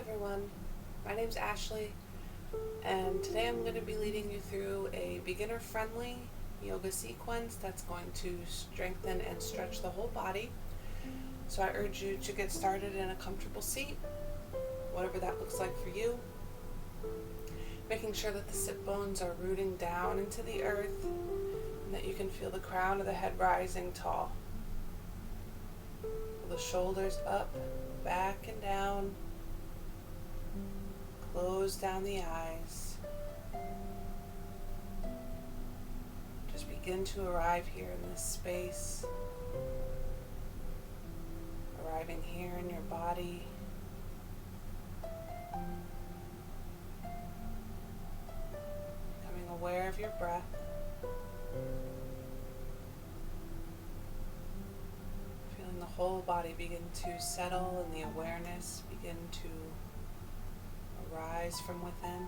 everyone, my name's Ashley, and today I'm going to be leading you through a beginner-friendly yoga sequence that's going to strengthen and stretch the whole body. So I urge you to get started in a comfortable seat, whatever that looks like for you, making sure that the sit bones are rooting down into the earth and that you can feel the crown of the head rising tall. Feel the shoulders up, back and down. Close down the eyes. Just begin to arrive here in this space. Arriving here in your body. Becoming aware of your breath. Feeling the whole body begin to settle and the awareness begin to arise from within.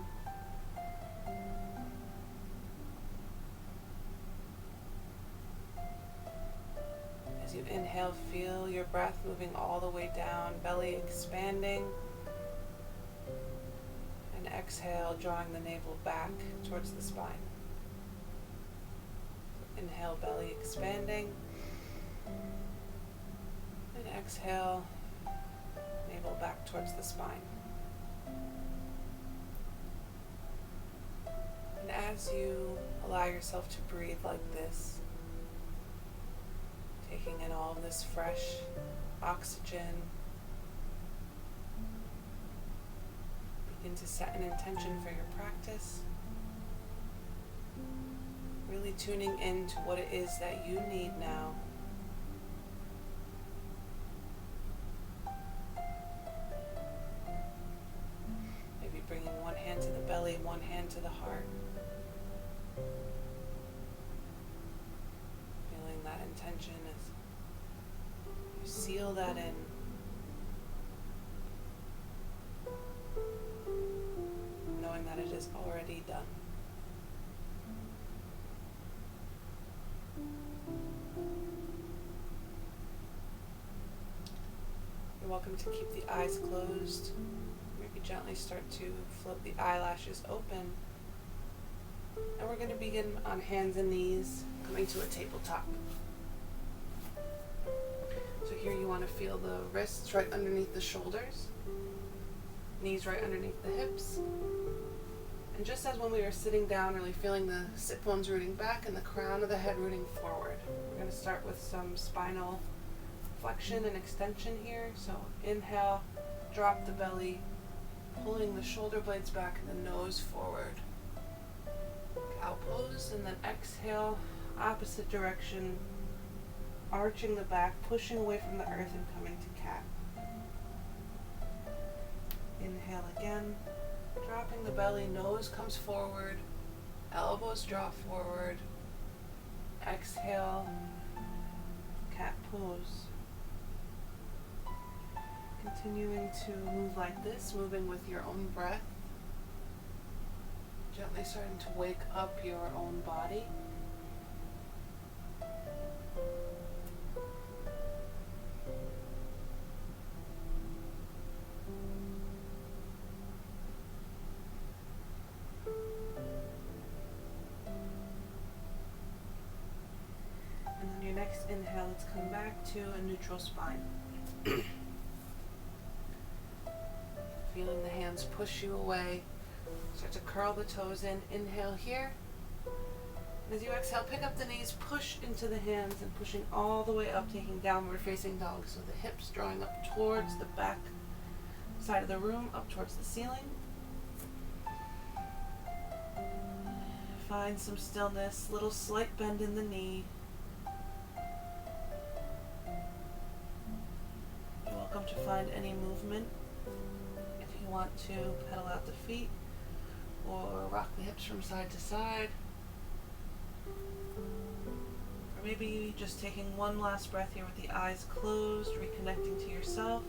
As you inhale, feel your breath moving all the way down, belly expanding, and exhale, drawing the navel back towards the spine. Inhale, belly expanding, and exhale, navel back towards the spine. And as you allow yourself to breathe like this, taking in all of this fresh oxygen, begin to set an intention for your practice, really tuning into what it is that you need now. Maybe bringing one hand to the belly, one hand to the heart. Feeling that intention as you seal that in. Knowing that it is already done. You're welcome to keep the eyes closed. Maybe gently start to float the eyelashes open. And we're going to begin on hands and knees, coming to a tabletop. So here you want to feel the wrists right underneath the shoulders, knees right underneath the hips. And just as when we were sitting down, really feeling the sit bones rooting back and the crown of the head rooting forward. We're going to start with some spinal flexion and extension here. So inhale, drop the belly, pulling the shoulder blades back and the nose forward. Cow pose, and then exhale, opposite direction, arching the back, pushing away from the earth and coming to cat. Inhale again, dropping the belly, nose comes forward, elbows draw forward. Exhale, cat pose. Continuing to move like this, moving with your own breath. Gently starting to wake up your own body. And then your next inhale, let's come back to a neutral spine. Feeling the hands push you away. Start to curl the toes in. Inhale here. And as you exhale, pick up the knees, push into the hands, and pushing all the way up, taking downward facing dog. So the hips drawing up towards the back side of the room, up towards the ceiling. Find some stillness, little slight bend in the knee. You're welcome to find any movement. If you want to pedal out the feet, or rock the hips from side to side. Or maybe just taking one last breath here with the eyes closed, reconnecting to yourself.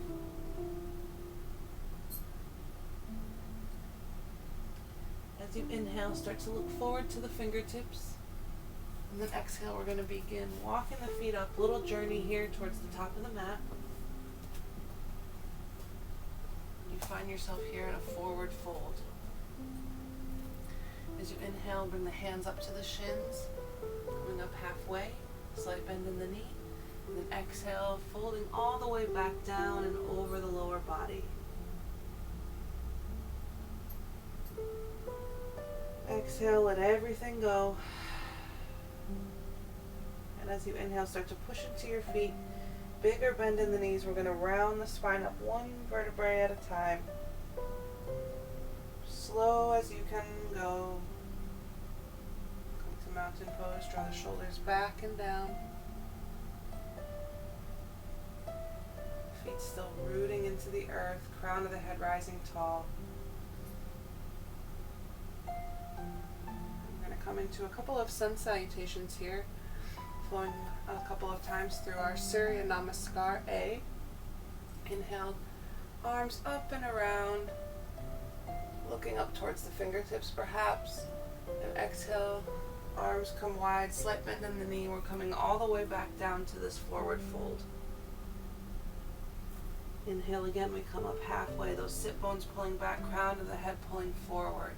As you inhale, start to look forward to the fingertips. And then exhale, we're going to begin walking the feet up, little journey here towards the top of the mat. You find yourself here in a forward fold. As you inhale, bring the hands up to the shins, coming up halfway, slight bend in the knee, and then exhale, folding all the way back down and over the lower body. Exhale, let everything go. And as you inhale, start to push into your feet. Bigger bend in the knees. We're going to round the spine up one vertebrae at a time. Slow as you can go. Come to mountain pose. Draw the shoulders back and down. Feet still rooting into the earth. Crown of the head rising tall. We're going to come into a couple of sun salutations here. Flowing a couple of times through our Surya Namaskar A. Inhale, arms up and around, looking up towards the fingertips perhaps. And exhale, arms come wide, slight bend in the knee. We're coming all the way back down to this forward fold. Inhale again, we come up halfway, those sit bones pulling back, crown of the head pulling forward.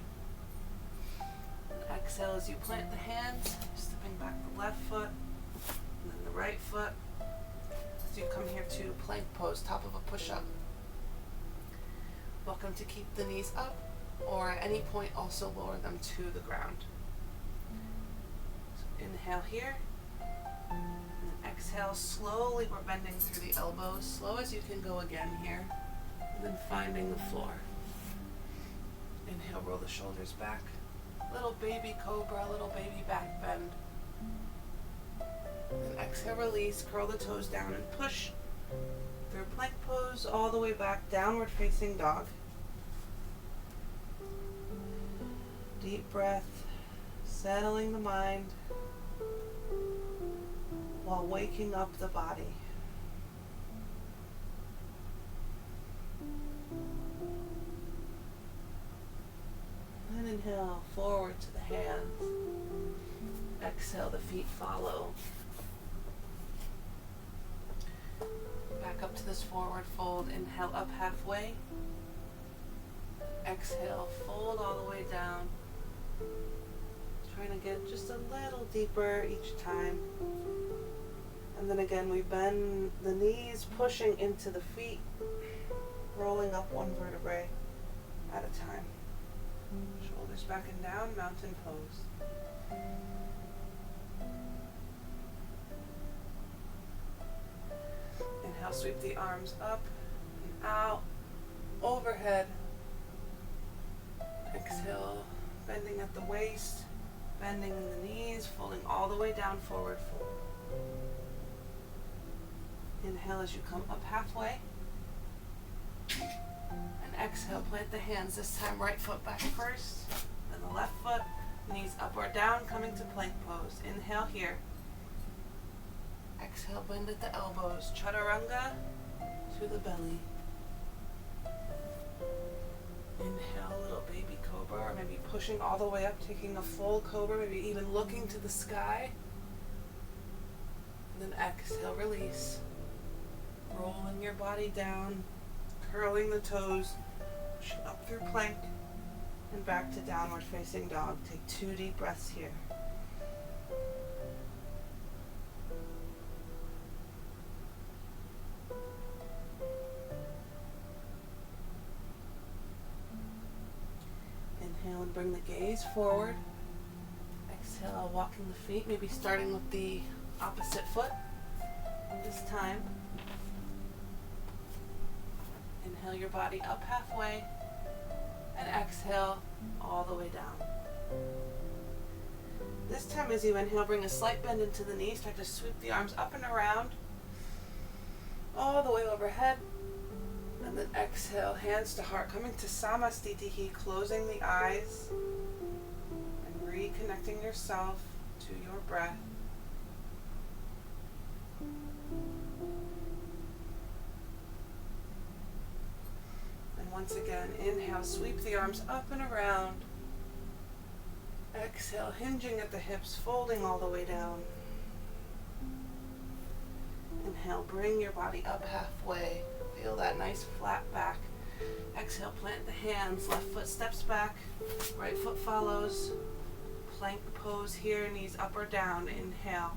And exhale as you plant the hands, stepping back the left foot, and then the right foot. As you come here to plank pose, top of a push-up. Welcome to keep the knees up, or at any point also lower them to the ground. So inhale here, and then exhale slowly. We're bending through the elbows, slow as you can go again here, and then finding the floor. Inhale, roll the shoulders back. Little baby cobra, little baby back bend. And exhale, release, curl the toes down and push through plank pose all the way back, downward facing dog. Deep breath, settling the mind while waking up the body. And inhale, forward to the hands. Exhale, the feet follow. Back up to this forward fold. Inhale, up halfway. Exhale, fold all the way down. Trying to get just a little deeper each time. And then again, we bend the knees, pushing into the feet, rolling up one vertebrae at a time. Shoulders back and down, mountain pose. Inhale, sweep the arms up and out, overhead. Exhale, bending at the waist, bending in the knees, folding all the way down, forward fold. Inhale as you come up halfway. And exhale, plant the hands, this time right foot back first, then the left foot, knees up or down, coming to plank pose. Inhale here. Exhale, bend at the elbows, chaturanga to the belly. Inhale, little baby cobra, or maybe pushing all the way up, taking a full cobra, maybe even looking to the sky. And then exhale, release. Rolling your body down, curling the toes, pushing up through plank, and back to downward facing dog. Take 2 deep breaths here. Inhale and bring the gaze forward. Exhale, walking the feet, maybe starting with the opposite foot this time. Inhale your body up halfway, and exhale all the way down. This time as you inhale, bring a slight bend into the knees, start to sweep the arms up and around, all the way overhead, and then exhale, hands to heart, coming to Samastitihi, closing the eyes, and reconnecting yourself to your breath. Once again, inhale, sweep the arms up and around. Exhale, hinging at the hips, folding all the way down. Inhale, bring your body up halfway. Feel that nice flat back. Exhale, plant the hands, left foot steps back, right foot follows. Plank pose here, knees up or down. Inhale.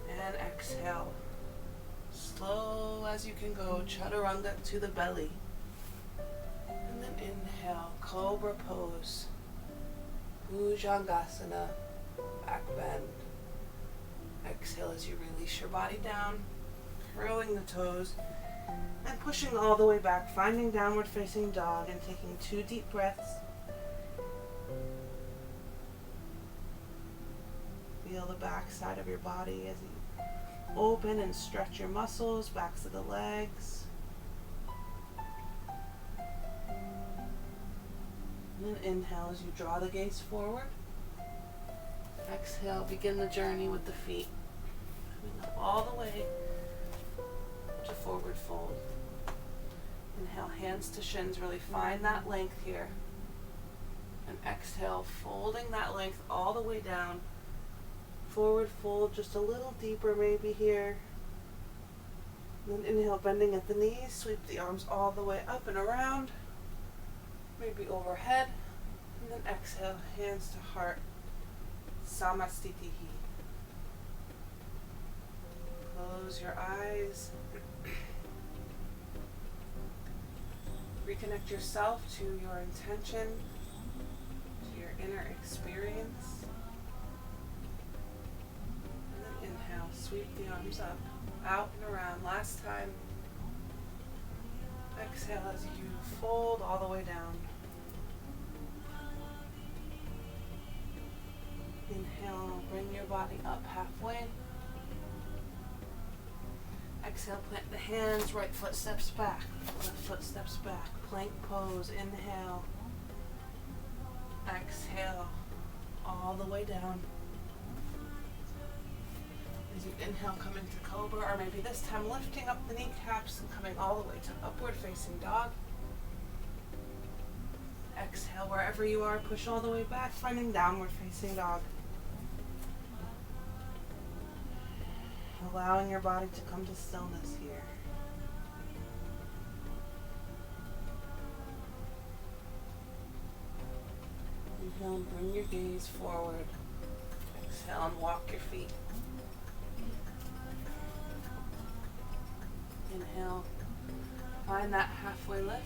And exhale. Slow as you can go, chaturanga to the belly. And then inhale, cobra pose. Bhujangasana, back bend. Exhale as you release your body down, curling the toes, and pushing all the way back, finding downward facing dog and taking 2 deep breaths. Feel the back side of your body as you open and stretch your muscles, backs of the legs. And then inhale as you draw the gaze forward. Exhale, begin the journey with the feet. Coming up all the way to forward fold. Inhale, hands to shins, really find that length here. And exhale, folding that length all the way down. Forward fold just a little deeper maybe here. Then inhale, bending at the knees, sweep the arms all the way up and around. Maybe overhead. And then exhale, hands to heart. Samastitihi. Close your eyes. Reconnect yourself to your intention, to your inner experience. And then inhale, sweep the arms up, out and around. Last time. Exhale as you fold all the way down. Inhale, bring your body up halfway. Exhale, plant the hands, right foot steps back, left foot steps back. Plank pose, inhale. Exhale, all the way down. As you inhale, come into cobra, or maybe this time lifting up the kneecaps and coming all the way to upward facing dog. Exhale, wherever you are, push all the way back, finding downward facing dog. Allowing your body to come to stillness here. Inhale and bring your gaze forward. Exhale and walk your feet. Inhale, find that halfway lift.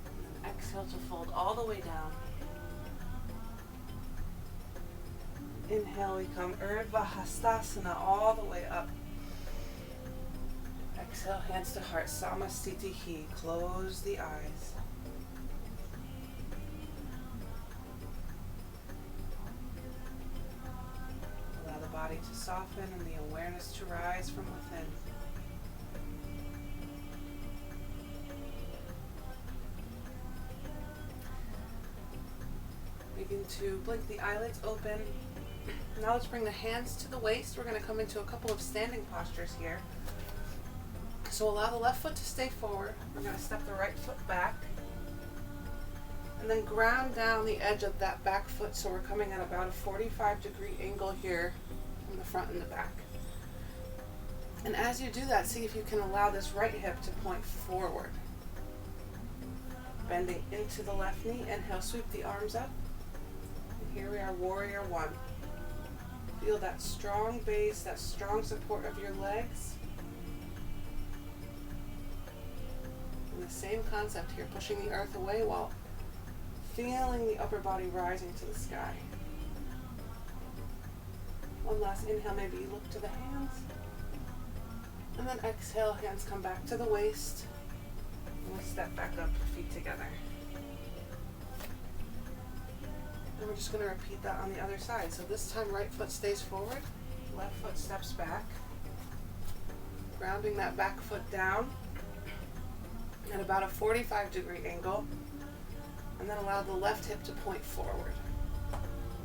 And then exhale to fold all the way down. Inhale, we come Urdhva Hastasana all the way up. Exhale, hands to heart, Samastitihi. Close the eyes. Allow the body to soften and the awareness to rise from within. Begin to blink the eyelids open. Now let's bring the hands to the waist. We're going to come into a couple of standing postures here. So allow the left foot to stay forward. We're going to step the right foot back. And then ground down the edge of that back foot so we're coming at about a 45-degree angle here from the front and the back. And as you do that, see if you can allow this right hip to point forward. Bending into the left knee. Inhale, sweep the arms up. And here we are, warrior one. Feel that strong base, that strong support of your legs. And the same concept here, pushing the earth away while feeling the upper body rising to the sky. One last inhale, maybe you look to the hands. And then exhale, hands come back to the waist. And we step back up, feet together. And we're just going to repeat that on the other side. So this time, right foot stays forward, left foot steps back. Grounding that back foot down at about a 45-degree angle. And then allow the left hip to point forward.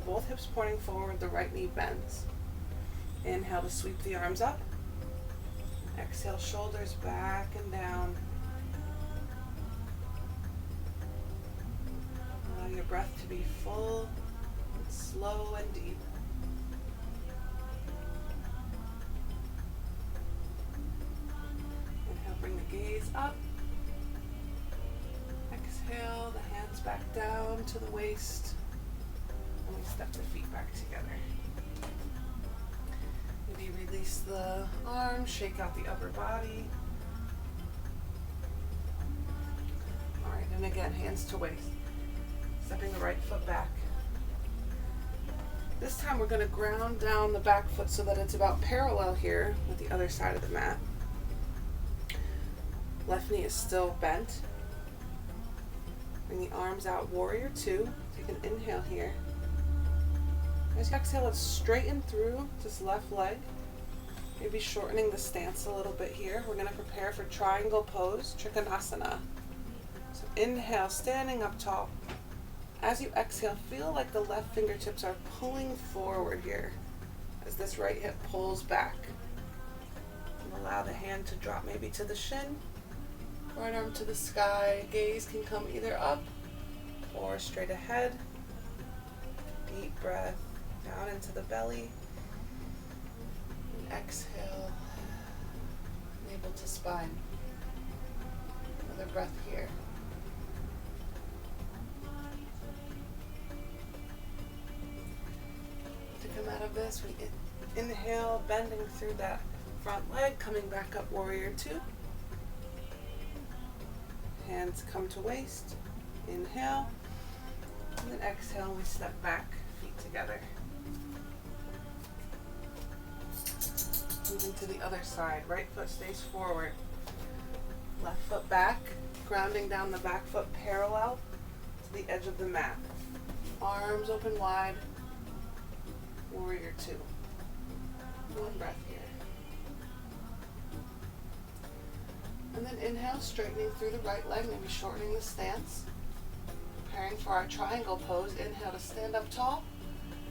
Both hips pointing forward, the right knee bends. Inhale to sweep the arms up. Exhale, shoulders back and down. Allow your breath to be full, and slow and deep. Inhale, bring the gaze gaze up. Exhale, the hands back down to the waist. And we step the feet back together. Maybe release the arms, shake out the upper body. Alright, and again, hands to waist. Stepping the right foot back. This time we're going to ground down the back foot so that it's about parallel here with the other side of the mat. Left knee is still bent. Bring the arms out, warrior two. Take an inhale here. As you exhale, let's straighten through this left leg. Maybe shortening the stance a little bit here. We're going to prepare for triangle pose, Trikonasana. So inhale, standing up tall. As you exhale, feel like the left fingertips are pulling forward here as this right hip pulls back. And allow the hand to drop maybe to the shin, right arm to the sky. Gaze can come either up or straight ahead. Deep breath down into the belly. And exhale, navel to spine. Another breath here. Come out of this, we inhale, bending through that front leg, coming back up, warrior two. Hands come to waist, inhale, and then exhale, we step back, feet together. Moving to the other side, right foot stays forward, left foot back, grounding down the back foot parallel to the edge of the mat. Arms open wide. Warrior two. One breath here. And then inhale, straightening through the right leg, maybe shortening the stance. Preparing for our triangle pose. Inhale to stand up tall.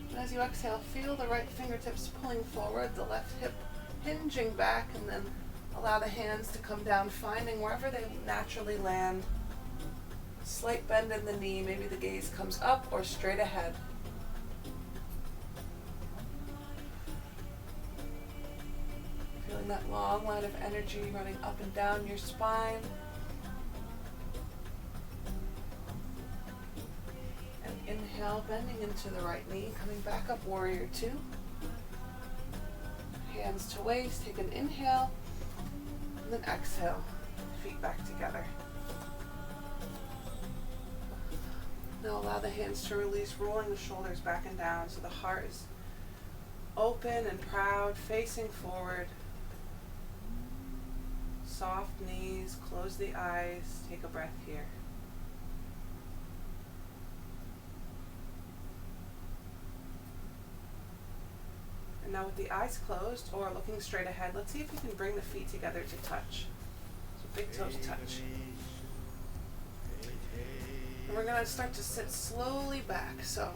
And as you exhale, feel the right fingertips pulling forward, the left hip hinging back, and then allow the hands to come down, finding wherever they naturally land. Slight bend in the knee, maybe the gaze comes up or straight ahead. Feeling that long line of energy running up and down your spine. And inhale, bending into the right knee, coming back up, warrior two. Hands to waist, take an inhale, and then exhale, feet back together. Now allow the hands to release, rolling the shoulders back and down so the heart is open and proud, facing forward. Soft knees, close the eyes, take a breath here. And now with the eyes closed or looking straight ahead, let's see if we can bring the feet together to touch. So big toes touch. And we're going to start to sit slowly back. So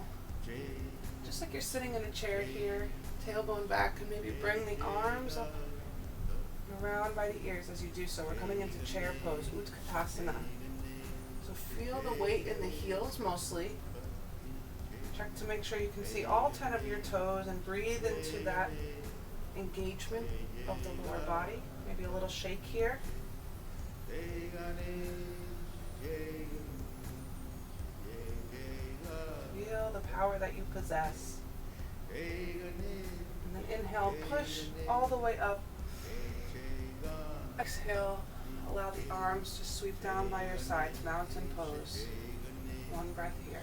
just like you're sitting in a chair here, tailbone back, and maybe bring the arms up and around by the ears as you do so. We're coming into chair pose, Utkatasana. So feel the weight in the heels mostly. Check to make sure you can see all 10 of your toes and breathe into that engagement of the lower body. Maybe a little shake here. Feel the power that you possess. And then inhale, push all the way up. Exhale, allow the arms to sweep down by your sides, mountain pose. One breath here.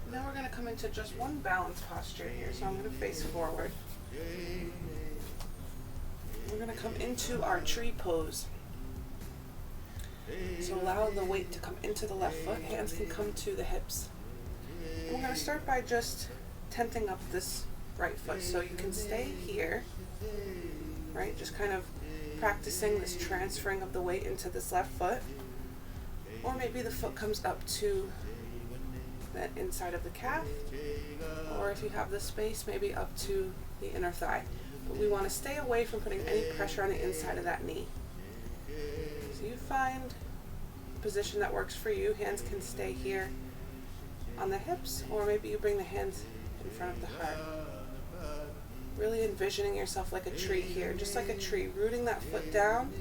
Now we're going to come into just one balance posture here. So I'm going to face forward. We're going to come into our tree pose. So allow the weight to come into the left foot. Hands can come to the hips. And we're going to start by just tenting up this right foot. So you can stay here, right? Just kind of practicing this transferring of the weight into this left foot. Or maybe the foot comes up to that inside of the calf. Or if you have the space, maybe up to the inner thigh. But we want to stay away from putting any pressure on the inside of that knee. So you find a position that works for you. Hands can stay here. on the hips, or maybe you bring the hands in front of the heart. Really envisioning yourself like a tree here, just like a tree, rooting that foot down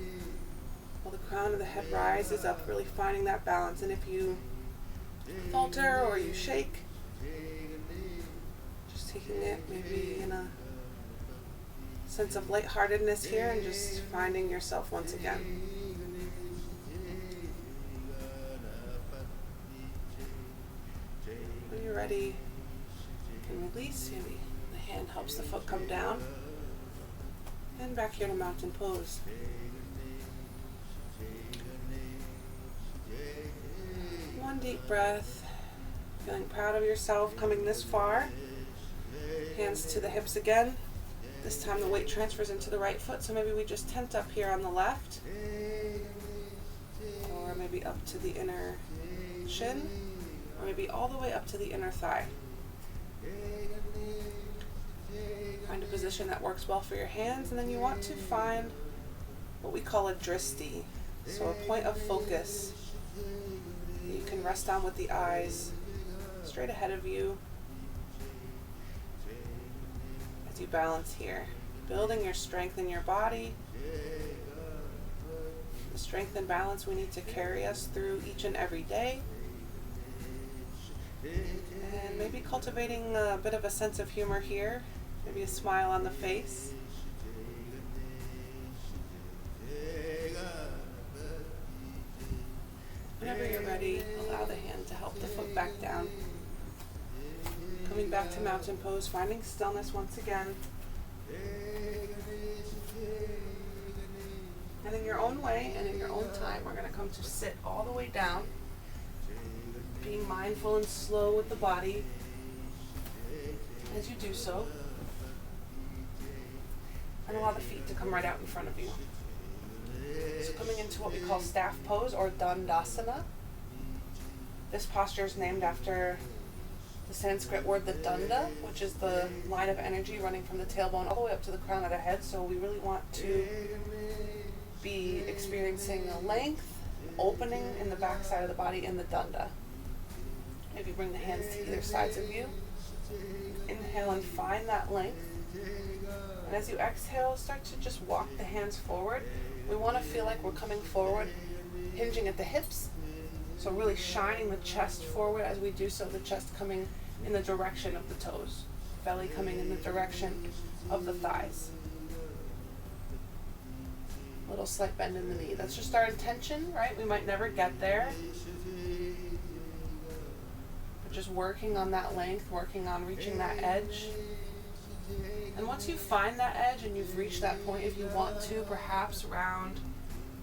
while the crown of the head rises up, really finding that balance. And if you falter or you shake, just taking it maybe in a sense of lightheartedness here and just finding yourself once again. When you're ready, you can release. Maybe the hand helps the foot come down. And back here to mountain pose. One deep breath. Feeling proud of yourself coming this far. Hands to the hips again. This time the weight transfers into the right foot, so maybe we just tent up here on the left. Or maybe up to the inner shin. Or maybe all the way up to the inner thigh. Find a position that works well for your hands, and then you want to find what we call a dristi. So a point of focus that you can rest on with the eyes straight ahead of you as you balance here. Building your strength in your body. The strength and balance we need to carry us through each and every day. And maybe cultivating a bit of a sense of humor here. Maybe a smile on the face. Whenever you're ready, allow the hand to help the foot back down. Coming back to mountain pose, finding stillness once again. And in your own way and in your own time, we're going to come to sit all the way down. Being mindful and slow with the body as you do so. And allow the feet to come right out in front of you. So coming into what we call staff pose or dandasana. This posture is named after the Sanskrit word the danda, which is the line of energy running from the tailbone all the way up to the crown of the head. So we really want to be experiencing a length, opening in the back side of the body in the danda. Maybe bring the hands to either sides of you. Inhale and find that length. And as you exhale, start to just walk the hands forward. We want to feel like we're coming forward, hinging at the hips. So really shining the chest forward as we do so, the chest coming in the direction of the toes. Belly coming in the direction of the thighs. Little slight bend in the knee. That's just our intention, right? We might never get there. But just working on that length, working on reaching that edge. And once you find that edge and you've reached that point, if you want to, perhaps round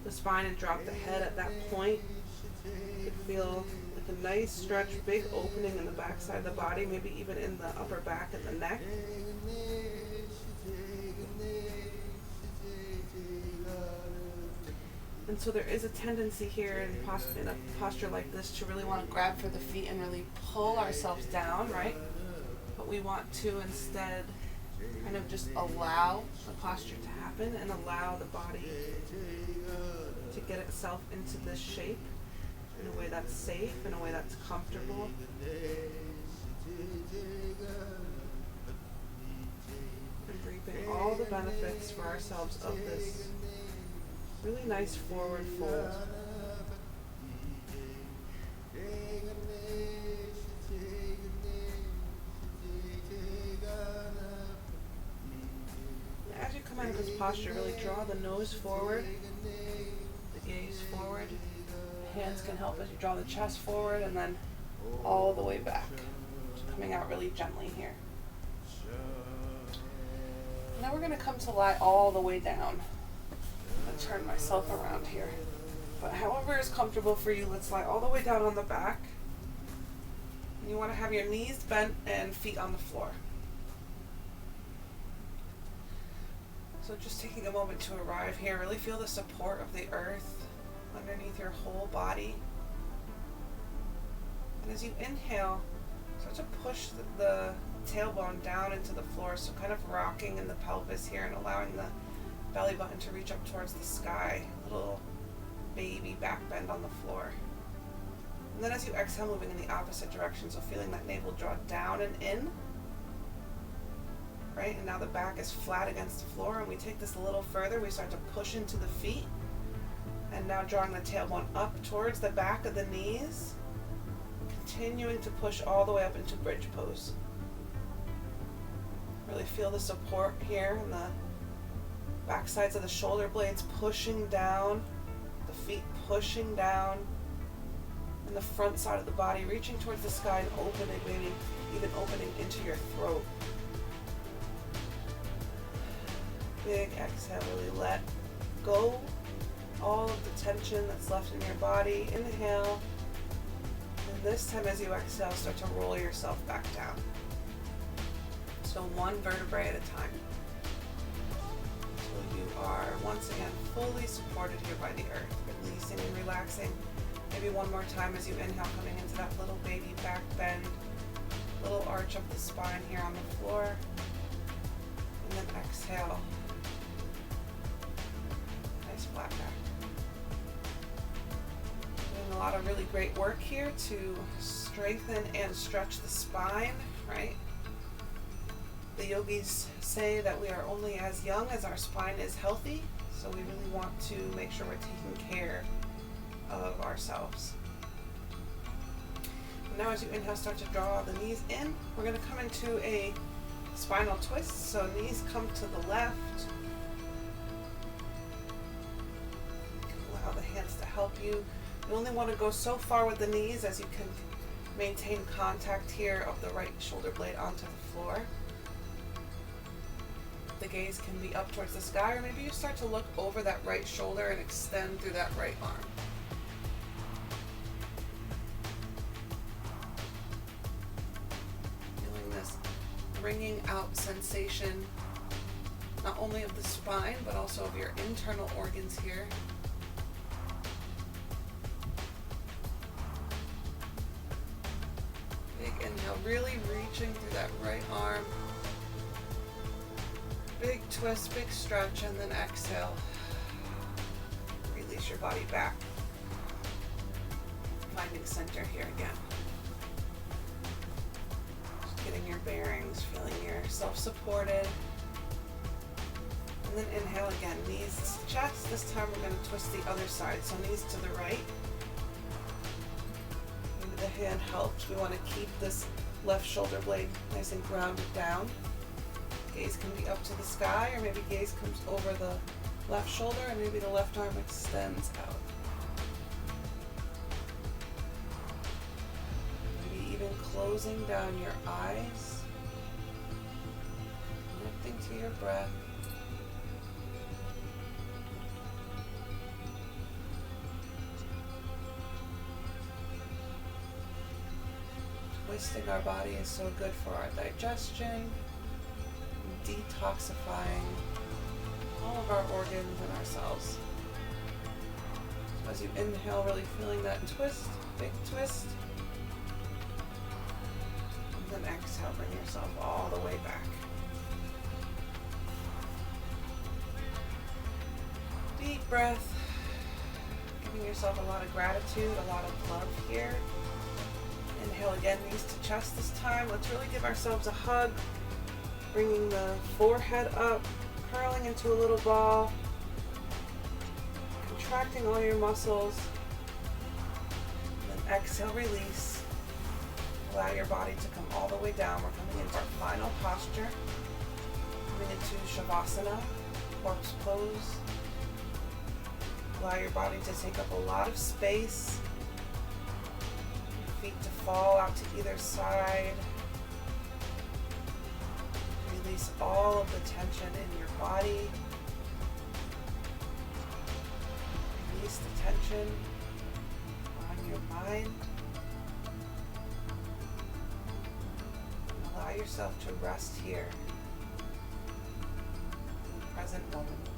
the spine and drop the head at that point. You could feel like a nice stretch, big opening in the back side of the body, maybe even in the upper back and the neck. And so there is a tendency here in a posture like this to really want to grab for the feet and really pull ourselves down, right? But we want to instead kind of just allow the posture to happen and allow the body to get itself into this shape in a way that's safe, in a way that's comfortable. And reaping all the benefits for ourselves of this really nice forward fold. As you come out of this posture, really draw the nose forward, the gaze forward. The hands can help as you draw the chest forward and then all the way back. Just coming out really gently here. Now we're going to come to lie all the way down. I'm going to turn myself around here. But however is comfortable for you, let's lie all the way down on the back. And you want to have your knees bent and feet on the floor. So just taking a moment to arrive here, really feel the support of the earth underneath your whole body. And as you inhale, start to push the tailbone down into the floor, so kind of rocking in the pelvis here and allowing the belly button to reach up towards the sky. Little baby back bend on the floor. And then as you exhale, moving in the opposite direction, so feeling that navel draw down and in, right? And now the back is flat against the floor, and we take this a little further. We start to push into the feet, and now drawing the tailbone up towards the back of the knees, continuing to push all the way up into bridge pose. Really feel the support here in the back sides of the shoulder blades pushing down, the feet pushing down, and the front side of the body reaching towards the sky and opening, maybe even opening into your throat. Big exhale, really let go all of the tension that's left in your body. Inhale, and this time as you exhale, start to roll yourself back down. So one vertebrae at a time. So you are once again fully supported here by the earth, releasing and relaxing. Maybe one more time as you inhale, coming into that little baby back bend, little arch of the spine here on the floor, and then exhale. Nice flat back. Doing a lot of really great work here to strengthen and stretch the spine, right? The yogis say that we are only as young as our spine is healthy, so we really want to make sure we're taking care of ourselves. Now as you inhale, start to draw the knees in. We're going to come into a spinal twist, so knees come to the left. Allow the hands to help you. You only want to go so far with the knees as you can maintain contact here of the right shoulder blade onto the floor. The gaze can be up towards the sky, or maybe you start to look over that right shoulder and extend through that right arm. Feeling this bringing out sensation, not only of the spine, but also of your internal organs here. Big inhale, really reaching through that right arm. Big twist, big stretch, and then exhale. Release your body back. Finding center here again. Just getting your bearings, feeling yourself supported. And then inhale again, knees to chest. This time we're going to twist the other side, so knees to the right. Maybe the hand helps. We want to keep this left shoulder blade nice and grounded down. Gaze can be up to the sky, or maybe gaze comes over the left shoulder and maybe the left arm extends out. Maybe even closing down your eyes, connecting to your breath. Twisting our body is so good for our digestion, detoxifying all of our organs and our cells. So as you inhale, really feeling that twist, big twist. And then exhale, bring yourself all the way back. Deep breath, giving yourself a lot of gratitude, a lot of love here. Inhale again, knees to chest this time. Let's really give ourselves a hug. Bringing the forehead up, curling into a little ball, contracting all your muscles, and then exhale, release. Allow your body to come all the way down. We're coming into our final posture, coming into Shavasana, corpse pose. Allow your body to take up a lot of space, your feet to fall out to either side. Release all of the tension in your body. Release the tension on your mind. And allow yourself to rest here in the present moment.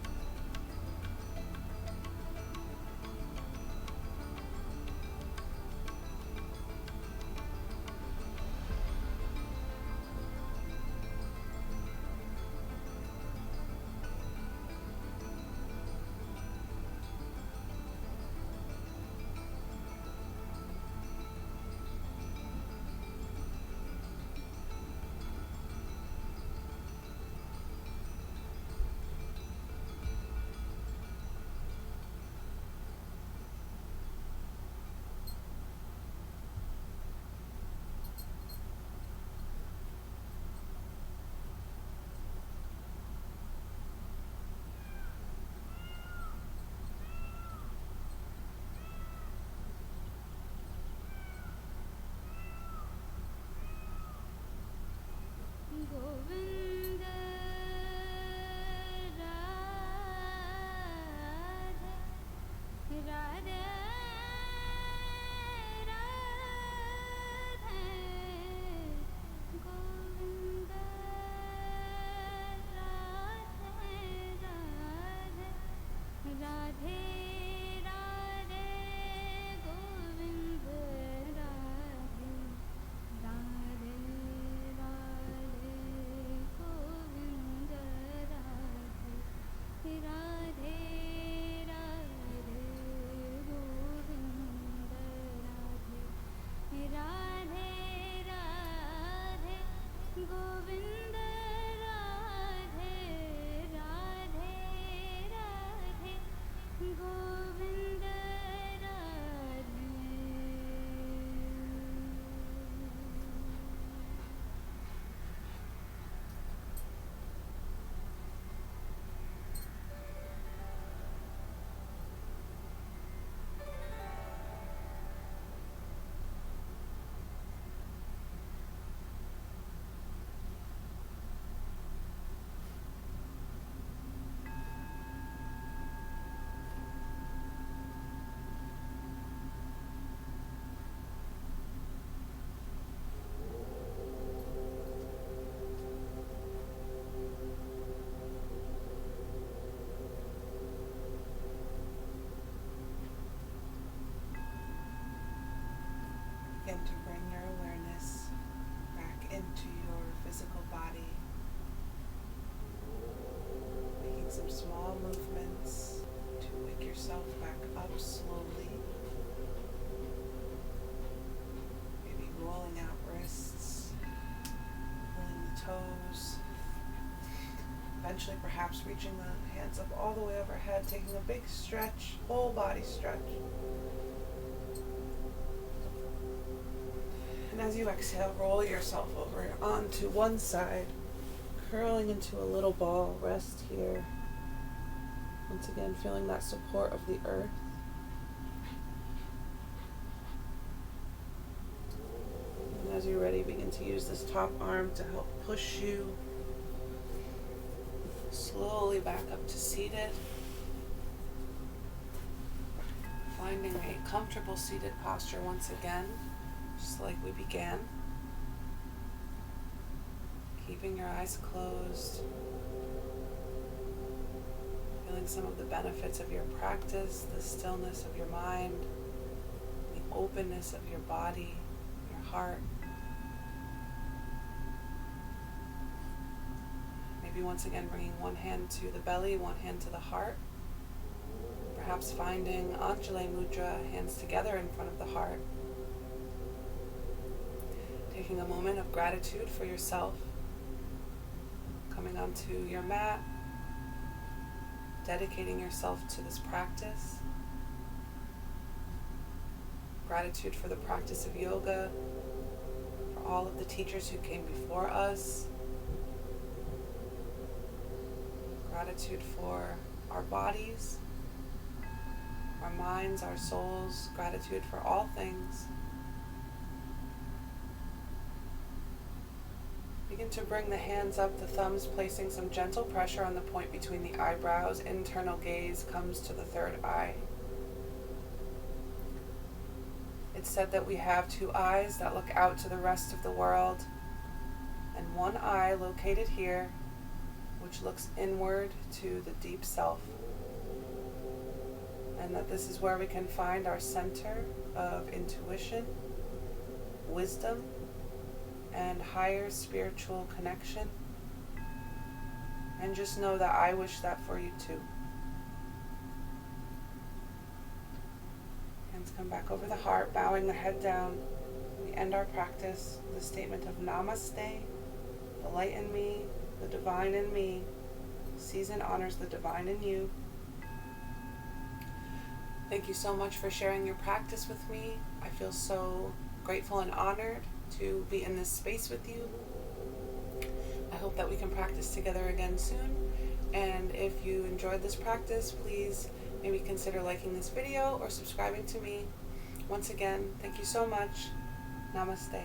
begin to bring your awareness back into your physical body, making some small movements to wake yourself back up slowly. Maybe rolling out wrists, pulling the toes, eventually perhaps reaching the hands up all the way overhead, taking a big stretch, whole body stretch. And as you exhale, roll yourself over onto one side, curling into a little ball. Rest here. Once again, feeling that support of the earth. And as you're ready, begin to use this top arm to help push you slowly back up to seated. Finding a comfortable seated posture once again, just like we began. Keeping your eyes closed. Feeling some of the benefits of your practice, the stillness of your mind, the openness of your body, your heart. Maybe once again bringing one hand to the belly, one hand to the heart. Perhaps finding Anjali Mudra, hands together in front of the heart. Taking a moment of gratitude for yourself. Coming onto your mat. Dedicating yourself to this practice. Gratitude for the practice of yoga, for all of the teachers who came before us. Gratitude for our bodies, our minds, our souls. Gratitude for all things. Begin to bring the hands up, the thumbs placing some gentle pressure on the point between the eyebrows. Internal gaze comes to the third eye. It's said that we have two eyes that look out to the rest of the world, and one eye located here, which looks inward to the deep self. And that this is where we can find our center of intuition, wisdom, and higher spiritual connection. And just know that I wish that for you too. Hands come back over the heart, bowing the head down. We end our practice with a statement of Namaste. The light in me, the divine in me, sees and honors the divine in you. Thank you so much for sharing your practice with me. I feel so grateful and honored to be in this space with you. I hope that we can practice together again soon. And if you enjoyed this practice, please maybe consider liking this video or subscribing to me. Once again, thank you so much. Namaste.